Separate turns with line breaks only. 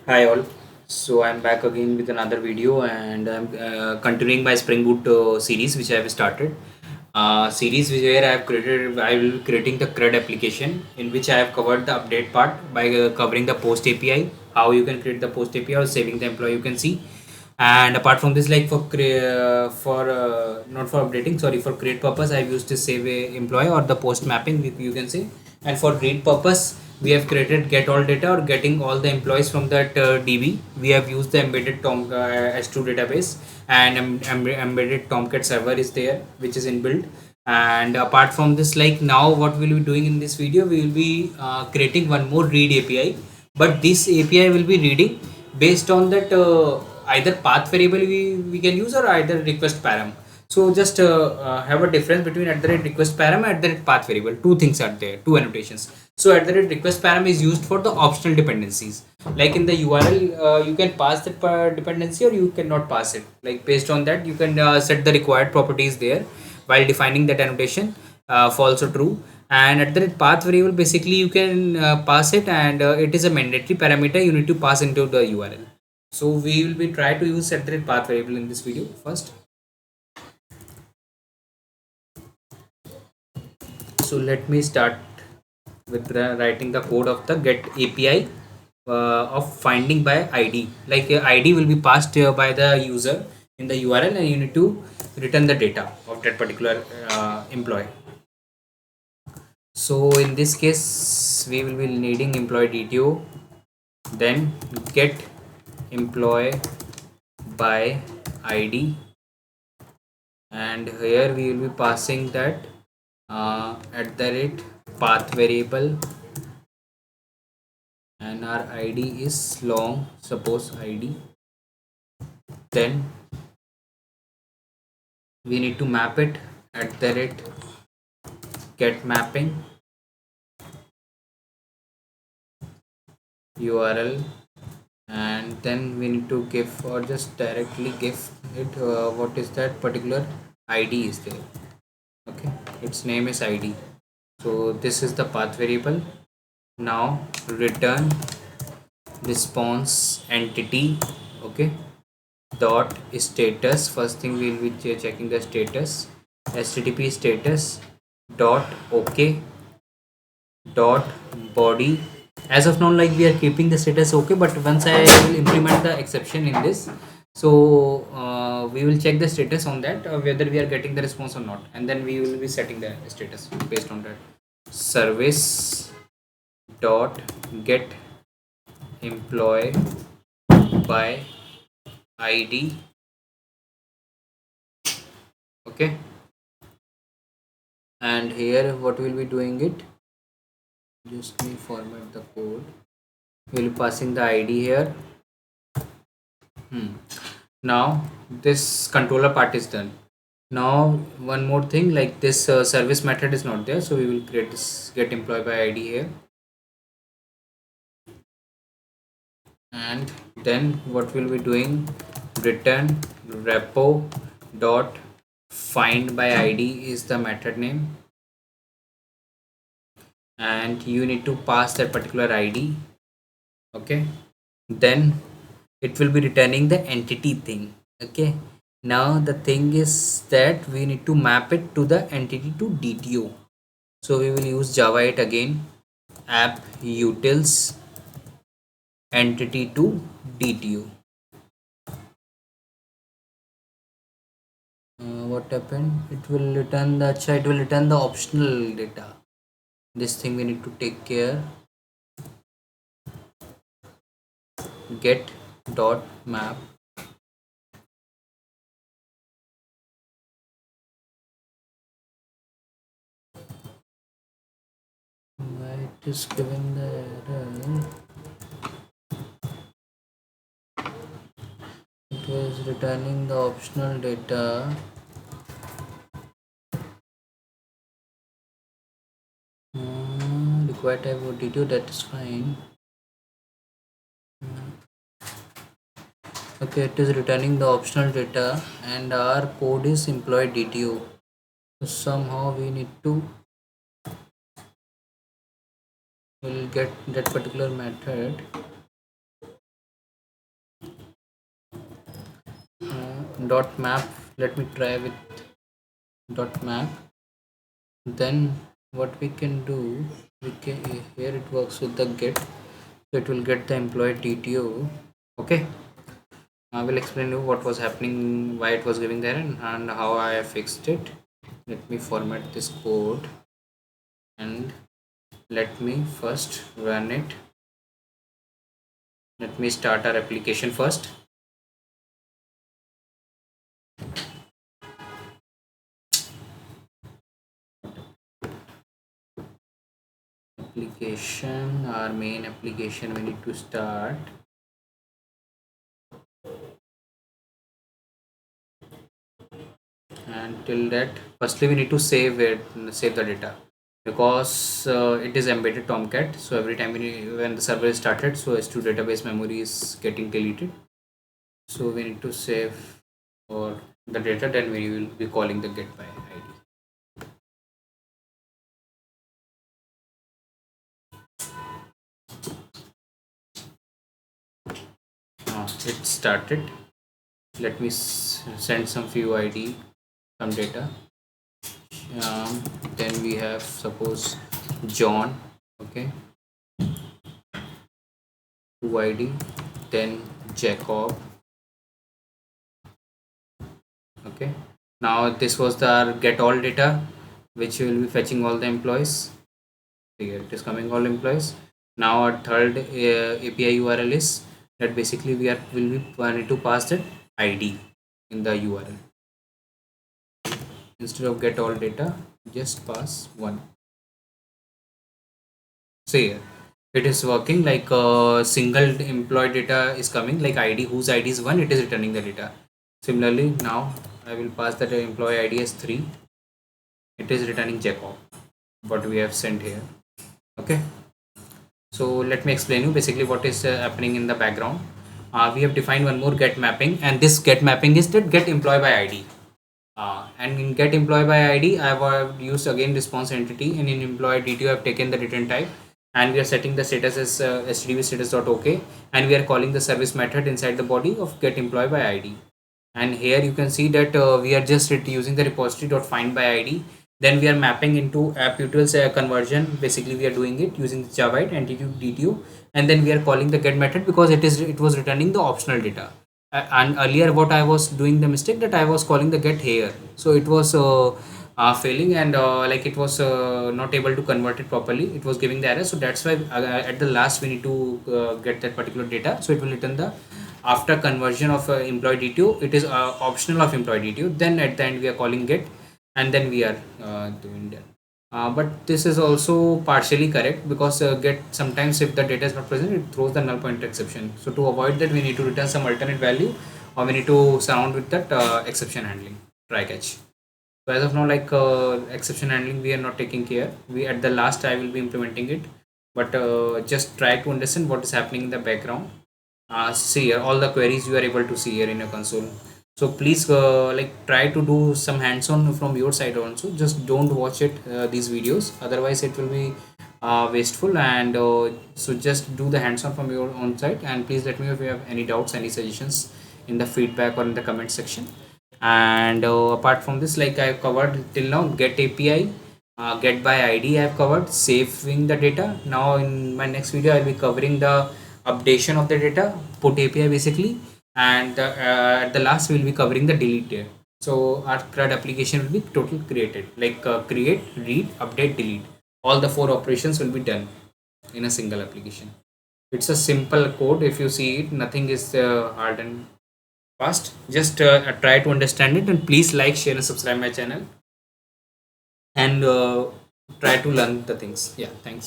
Hi all. So I'm back again with another video, and I'm continuing my Spring Boot series which I have started. Series where I will be creating the CRUD application in which I have covered the update part by covering the post API, how you can create the post API or saving the employee you can see. And apart from this, like for not for updating, sorry, for create purpose, I've used to save a employee or the post mapping you can say. And for read purpose, we have created get all data or getting all the employees from that DB. We have used the embedded S2 database, and embedded Tomcat server is there, which is inbuilt. And apart from this, like now what we'll be doing in this video, we will be creating one more read API, but this API will be reading based on that either path variable we can use or either request param. So just have a difference between at the rate request param and at the rate path variable. Two things are there, two annotations. So at the rate request param is used for the optional dependencies. Like in the URL, you can pass that dependency or you cannot pass it. Like based on that, you can set the required properties there while defining that annotation, false or true. And at the rate path variable, basically you can pass it, and it is a mandatory parameter you need to pass into the URL. So we will be try to use set the rate path variable in this video first. So let me start with writing the code of the get API of finding by ID. Like ID will be passed by the user in the URL, and you need to return the data of that particular employee. So in this case, we will be needing employee DTO, then get employee by ID, and here we will be passing that at the rate path variable, and our id is long, suppose id. Then we need to map it at the rate get mapping url, and then we need to give or just directly give it what is that particular id is there. Okay, its name is id. So this is the path variable. Now return response entity. Okay, dot status. First thing we'll be checking the status, http status dot ok dot body. As of now, like we are keeping the status okay, but once I will implement the exception in this, so we will check the status on that, whether we are getting the response or not, and then we will be setting the status based on that. Service dot get employee by id. Okay, and here what will be doing it, just me format the code. We'll be passing the id here. Now this controller part is done. Now one more thing, like this service method is not there, so we will create this get employee by id here. And then what we'll be doing, return repo dot find by id is the method name, and you need to pass that particular id. Okay, then it will be returning the entity thing. Okay, now the thing is that we need to map it to the entity to DTO. So we will use java 8 again, app utils entity to DTO. What happened, it will return the it will return the optional data. This thing we need to take care. Get dot map why it is giving the error. It was returning the optional data. Required type of DTO, that is fine. Okay, it is returning the optional data, and our code is employee DTO. So somehow we need to will get that particular method. dot map. Let me try with dot map. Then what we can do, we can, here it works with the get, so it will get the employee DTO. Okay, I will explain you what was happening, why it was giving there, and how I fixed it. Let me format this code and let me first run it. Let me start our application first. Application, our main application, we need to start. And till that, firstly we need to save the data, because it is embedded Tomcat. So every time when the server is started, so S2 database memory is getting deleted. So we need to save or the data, then we will be calling the get by ID. It started. Let me send some few ID, some data. Then we have, suppose, John. Okay, 2 ID. Then Jacob. Okay, now this was the get all data, which will be fetching all the employees. Here it is coming all employees. Now our third API URL is that basically we need to pass that ID in the URL. Instead of get all data, just pass one. So here it is working, like a single employee data is coming, like ID whose ID is 1, it is returning the data. Similarly, now I will pass that employee ID as 3, it is returning Jacob, what we have sent here. Okay, so let me explain you basically what is happening in the background. We have defined one more get mapping, and this get mapping is that get employee by ID. And in get employee by ID, I have used again response entity, and in employee DTO I have taken the return type, and we are setting the status as HTTP status.ok, and we are calling the service method inside the body of get employee by ID. And here you can see that we are just using the repository.find by ID. Then we are mapping into app utils conversion. Basically we are doing it using the java entity DTO, and then we are calling the get method because it was returning the optional data. And earlier what I was doing the mistake that I was calling the get here, so it was failing, and like it was not able to convert it properly, it was giving the error. So that's why at the last we need to get that particular data, so it will return the after conversion of employee DTO. It is optional of employee DTO. Then at the end we are calling get, and then we are doing that. But this is also partially correct, because get, sometimes if the data is not present, it throws the null pointer exception. So to avoid that, we need to return some alternate value, or we need to surround with that exception handling, try catch. So as of now, like exception handling, we are not taking care. We at the last I will be implementing it, but just try to understand what is happening in the background. See here all the queries you are able to see here in your console. So please like try to do some hands-on from your side also. Just don't watch it these videos, otherwise it will be wasteful. And so just do the hands-on from your own side, and please let me know if you have any doubts, any suggestions in the feedback or in the comment section. And apart from this, like I've covered till now, get API, get by ID I've covered, saving the data. Now in my next video I'll be covering the updation of the data, put API basically, and at the last we'll be covering the delete there. So our CRUD application will be total created, like create, read, update, delete. All the 4 operations will be done in a single application. It's a simple code. If you see it, nothing is hard and fast. Just try to understand it, and please like, share, and subscribe my channel, and try to learn the things. Yeah, thanks.